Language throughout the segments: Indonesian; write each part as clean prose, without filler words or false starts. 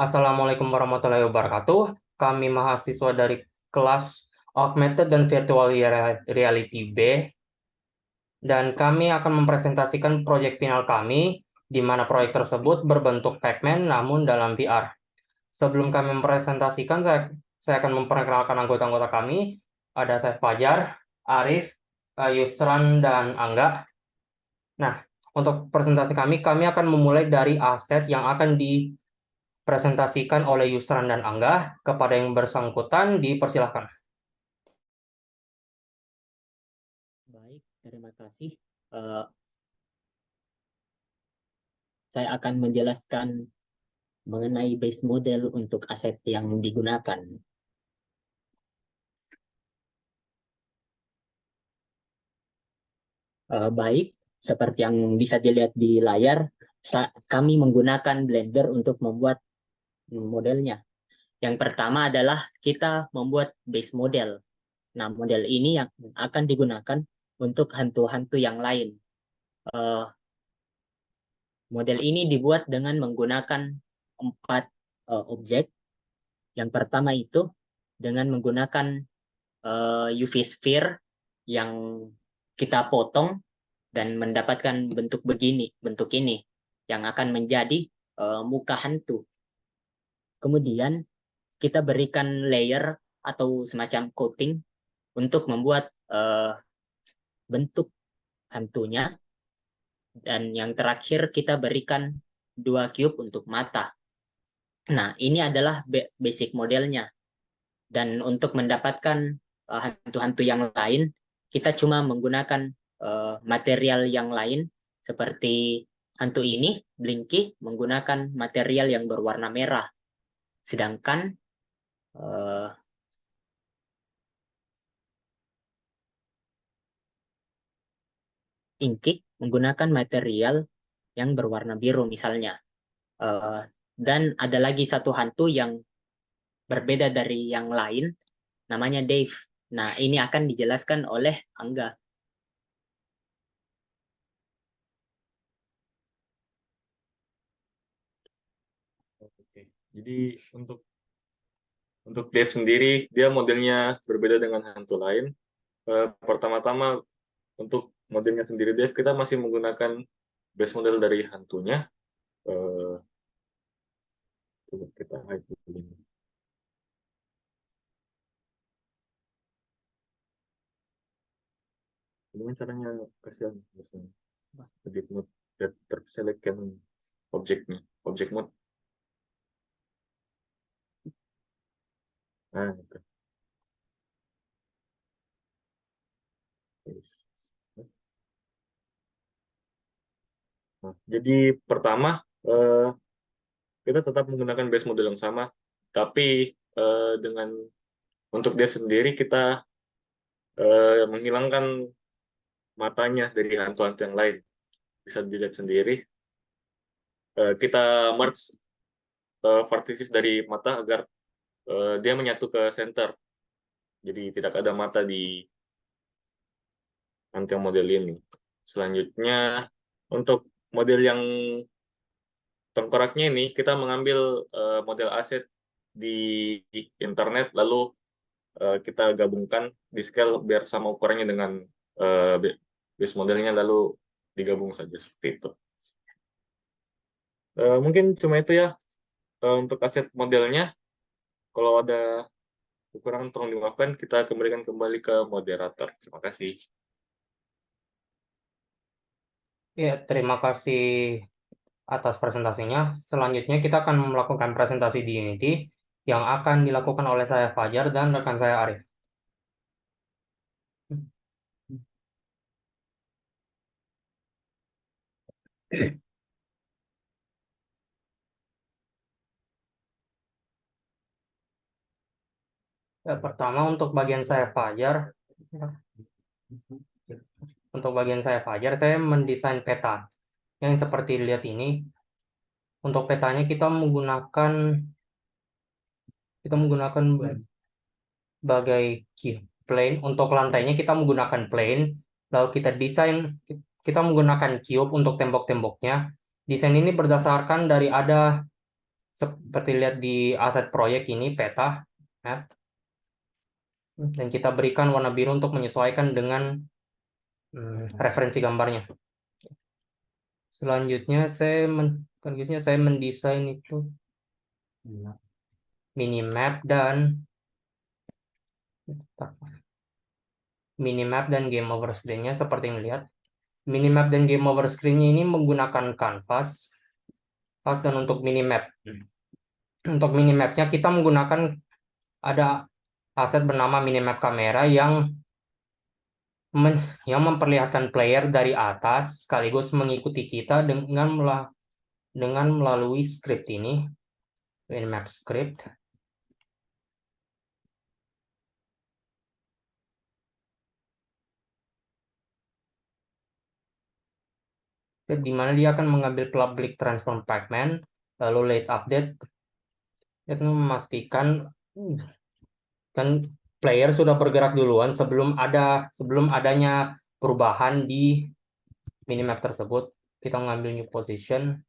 Assalamualaikum warahmatullahi wabarakatuh. Kami mahasiswa dari kelas Augmented dan Virtual Reality B, dan kami akan mempresentasikan proyek final kami, di mana proyek tersebut berbentuk Pac-Man namun dalam VR. Sebelum kami mempresentasikan, saya akan memperkenalkan anggota-anggota kami. Ada saya Fajar, Arif, Yusran, dan Angga. Nah, untuk presentasi kami akan memulai dari aset yang akan dipresentasikan oleh Yusran dan Angga. Kepada yang bersangkutan, dipersilahkan. Baik, terima kasih. Saya akan menjelaskan mengenai base model untuk aset yang digunakan. Baik, seperti yang bisa dilihat di layar, kami menggunakan Blender untuk membuat modelnya. Yang pertama adalah kita membuat base model. Nah, model ini yang akan digunakan untuk hantu-hantu yang lain. Model ini dibuat dengan menggunakan 4 objek. Yang pertama itu dengan menggunakan UV sphere yang kita potong dan mendapatkan bentuk ini yang akan menjadi muka hantu. Kemudian kita berikan layer atau semacam coating untuk membuat bentuk hantunya. Dan yang terakhir kita berikan 2 cube untuk mata. Nah, ini adalah basic modelnya. Dan untuk mendapatkan hantu-hantu yang lain, kita cuma menggunakan material yang lain, seperti hantu ini, Blinky, menggunakan material yang berwarna merah. Sedangkan Inky menggunakan material yang berwarna biru misalnya. Dan ada lagi satu hantu yang berbeda dari yang lain, namanya Dave. Nah, ini akan dijelaskan oleh Angga. Oke. Jadi untuk Dave sendiri, dia modelnya berbeda dengan hantu lain. Pertama-tama untuk modelnya sendiri Dave, kita masih menggunakan base model dari hantunya. Coba kita hide dulu. Gimana caranya kasihan edit mode dan terselekkan objeknya, objek mode. Nah, gitu. Nah, jadi pertama kita tetap menggunakan base model yang sama, tapi dengan untuk dia sendiri kita menghilangkan matanya dari hantu-hantu yang lain. Bisa dilihat sendiri. Kita merge vertices dari mata agar dia menyatu ke center. Jadi tidak ada mata di hantu yang model ini. Selanjutnya, untuk model yang tengkoraknya ini, kita mengambil model aset di internet, lalu kita gabungkan di scale biar sama ukurannya dengan base modelnya, lalu digabung saja seperti itu. Mungkin cuma itu ya untuk aset modelnya. Kalau ada kekurangan tolong dimaafkan, kita kembalikan kembali ke moderator. Terima kasih. Ya, terima kasih atas presentasinya. Selanjutnya kita akan melakukan presentasi di Unity yang akan dilakukan oleh saya Fajar dan rekan saya Arif. Ya, pertama untuk bagian saya Fajar, saya mendesain peta yang seperti dilihat ini. Untuk petanya kita menggunakan sebagai plane. Untuk lantainya kita menggunakan plane. Lalu kita menggunakan cube untuk tembok-temboknya. Desain ini berdasarkan dari ada seperti lihat di aset proyek ini peta map, dan kita berikan warna biru untuk menyesuaikan dengan referensi gambarnya. Selanjutnya saya mendesain itu minimap dan game over screen-nya seperti yang lihat. Minimap dan game over screen-nya ini menggunakan canvas. Dan untuk minimap-nya kita menggunakan ada aset bernama minimap kamera yang memperlihatkan player dari atas sekaligus mengikuti kita dengan melalui script ini, minimap script. Di mana dia akan mengambil public transform pacman, lalu late update, itu memastikan kan player sudah bergerak duluan sebelum adanya perubahan di minimap tersebut. Kita mengambil new position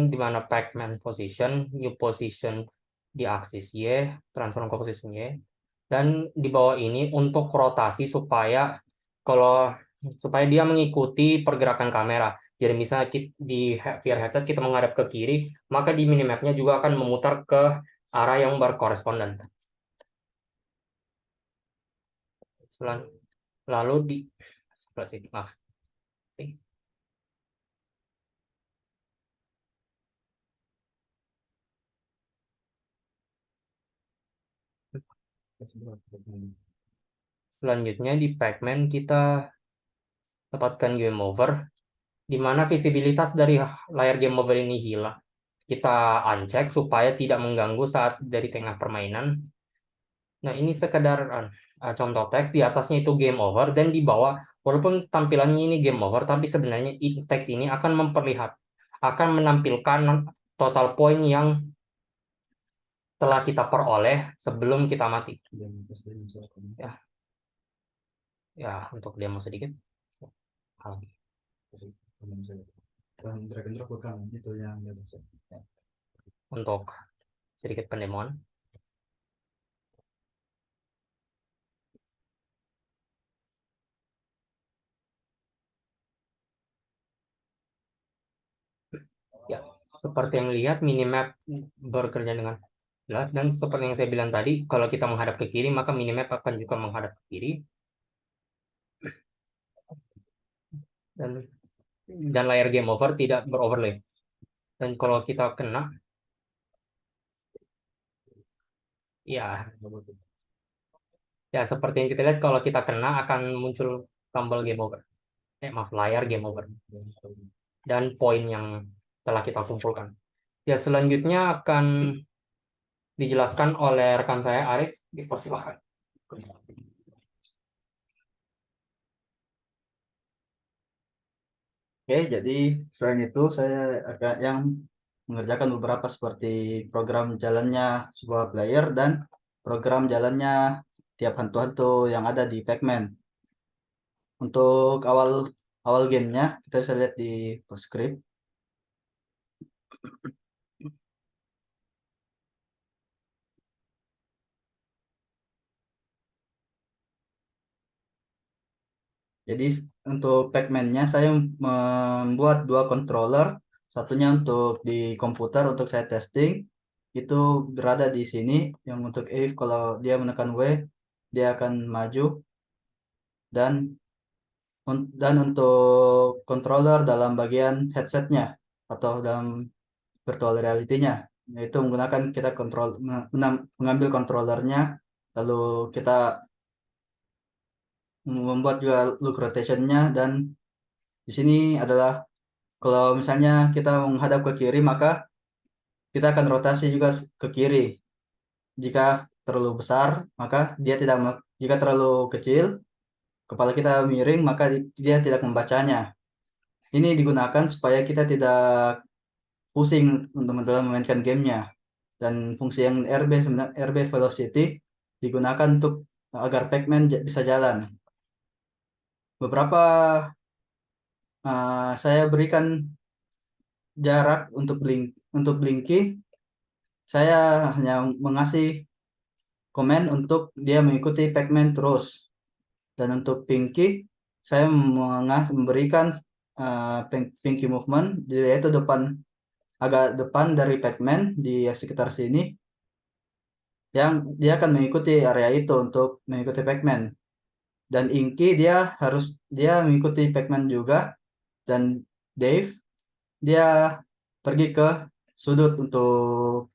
di mana pacman position, new position di aksis Y, transform ke posisi Y, dan di bawah ini untuk rotasi supaya dia mengikuti pergerakan kamera. Jadi misalnya di VR headset kita menghadap ke kiri, maka di minimapnya juga akan memutar ke arah yang berkoresponden. Lalu di maaf. Selanjutnya di pacman kita dapatkan game over, di mana visibilitas dari layar game over ini hilang. Kita uncheck supaya tidak mengganggu saat dari tengah permainan. Nah, ini sekedar contoh teks, di atasnya itu game over, dan di bawah, walaupun tampilannya ini game over, tapi sebenarnya teks ini akan menampilkan total poin yang telah kita peroleh sebelum kita mati. Ya, untuk demo sedikit. Untuk sedikit pendemoan. Ya, seperti yang lihat minimap bekerja dengan jelas, dan seperti yang saya bilang tadi, kalau kita menghadap ke kiri maka minimap akan juga menghadap ke kiri, dan layar game over tidak beroverlay. Dan kalau kita kena, ya seperti yang kita lihat, kalau kita kena akan muncul tombol game over, layar game over dan poin yang telah kita kumpulkan. Ya, selanjutnya akan dijelaskan oleh rekan saya Arif. Dipersilahkan. Oke, jadi selain itu saya akan yang mengerjakan beberapa seperti program jalannya sebuah player dan program jalannya tiap hantu-hantu yang ada di Pac-Man. Untuk awal gamenya kita bisa lihat di script. Jadi untuk Pac-Man-nya saya membuat dua controller, satunya untuk di komputer untuk saya testing, itu berada di sini. Yang untuk if kalau dia menekan W dia akan maju, dan untuk controller dalam bagian headsetnya atau dalam virtual reality-nya, yaitu menggunakan kita mengambil controllernya, lalu kita membuat juga look rotation-nya, dan di sini adalah kalau misalnya kita menghadap ke kiri maka kita akan rotasi juga ke kiri. Jika terlalu besar maka dia tidak, jika terlalu kecil kepala kita miring maka dia tidak membacanya. Ini digunakan supaya kita tidak pusing untuk dalam memainkan gamenya. Dan fungsi yang RB velocity digunakan untuk agar Pac-Man bisa jalan. Beberapa saya berikan jarak untuk Blinky, saya hanya mengasih komen untuk dia mengikuti pacman terus. Dan untuk Pinky, saya memberikan Pinky movement, yaitu agak depan dari pacman di sekitar sini, yang dia akan mengikuti area itu untuk mengikuti pacman. Dan Inky dia mengikuti pacman juga, dan Dave dia pergi ke sudut untuk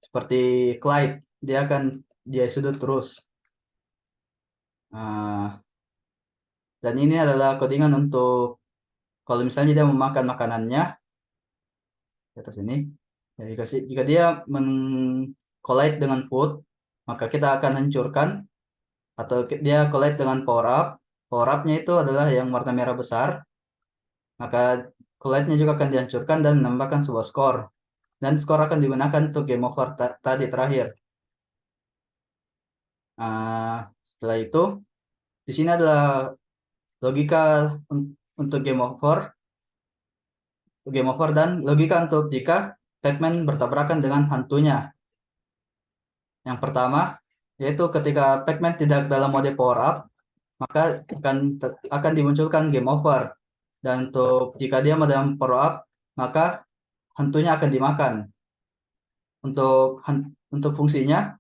seperti Clyde, dia sudut terus. Nah, dan ini adalah codingan untuk kalau misalnya dia memakan makanannya di atas ini. Ya, jika dia collide dengan food, maka kita akan hancurkan, atau dia collide dengan power up. Power up-nya itu adalah yang warna merah besar, maka collide-nya juga akan dihancurkan dan menambahkan sebuah skor. Dan skor akan digunakan untuk game over tadi terakhir. Setelah itu, di sini adalah logika untuk game over dan logika untuk jika Pac-Man bertabrakan dengan hantunya. Yang pertama, yaitu ketika Pac-Man tidak dalam mode power up, maka akan dimunculkan game over. Dan untuk jika dia dalam power up, maka hantunya akan dimakan. Untuk fungsinya,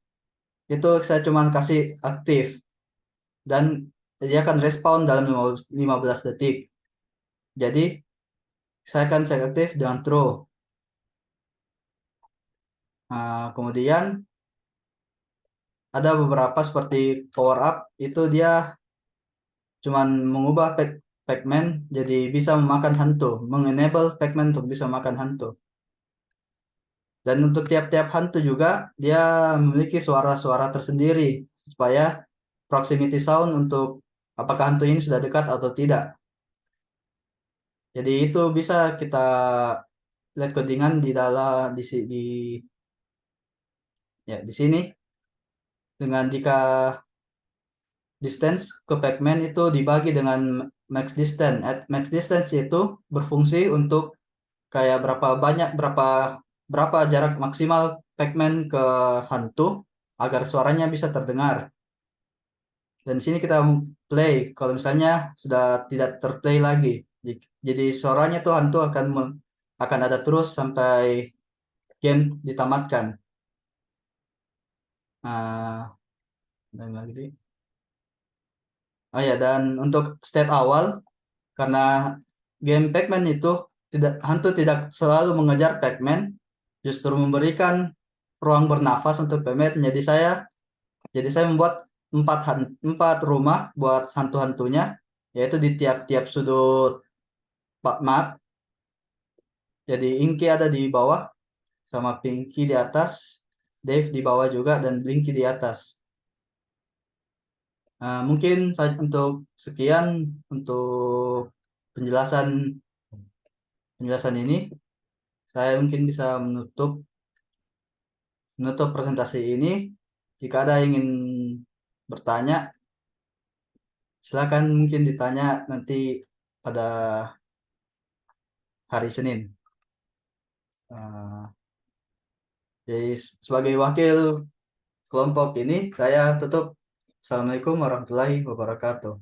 itu saya cuma kasih aktif. Dan dia akan respawn dalam 15 detik. Jadi, saya akan set aktif dengan true. Kemudian, ada beberapa seperti power up, itu dia cuman mengubah Pac-Man jadi bisa memakan hantu, mengenable Pac-Man untuk bisa memakan hantu. Dan untuk tiap-tiap hantu juga dia memiliki suara-suara tersendiri supaya proximity sound untuk apakah hantu ini sudah dekat atau tidak. Jadi itu bisa kita lihat codingan di dalam di sini dengan jika distance ke Pac-Man itu dibagi dengan max distance. Max distance itu berfungsi untuk kayak berapa jarak maksimal Pac-Man ke hantu agar suaranya bisa terdengar. Dan di sini kita play kalau misalnya sudah tidak terplay lagi. Jadi suaranya tuh hantu akan ada terus sampai game ditamatkan. Dan lagi. Oh ya, dan untuk state awal, karena game Pac-Man itu hantu tidak selalu mengejar Pac-Man, justru memberikan ruang bernafas untuk Pac-Man. Jadi saya membuat 4 rumah buat hantu-hantunya, yaitu di tiap-tiap sudut map. Jadi Inky ada di bawah, sama Pinky di atas, Dave di bawah juga, dan Blinky di atas. Mungkin untuk sekian untuk penjelasan ini. Saya mungkin bisa menutup presentasi ini. Jika ada yang ingin bertanya, silakan mungkin ditanya nanti pada hari Senin. Jadi sebagai wakil kelompok ini, saya tutup. Assalamualaikum warahmatullahi wabarakatuh.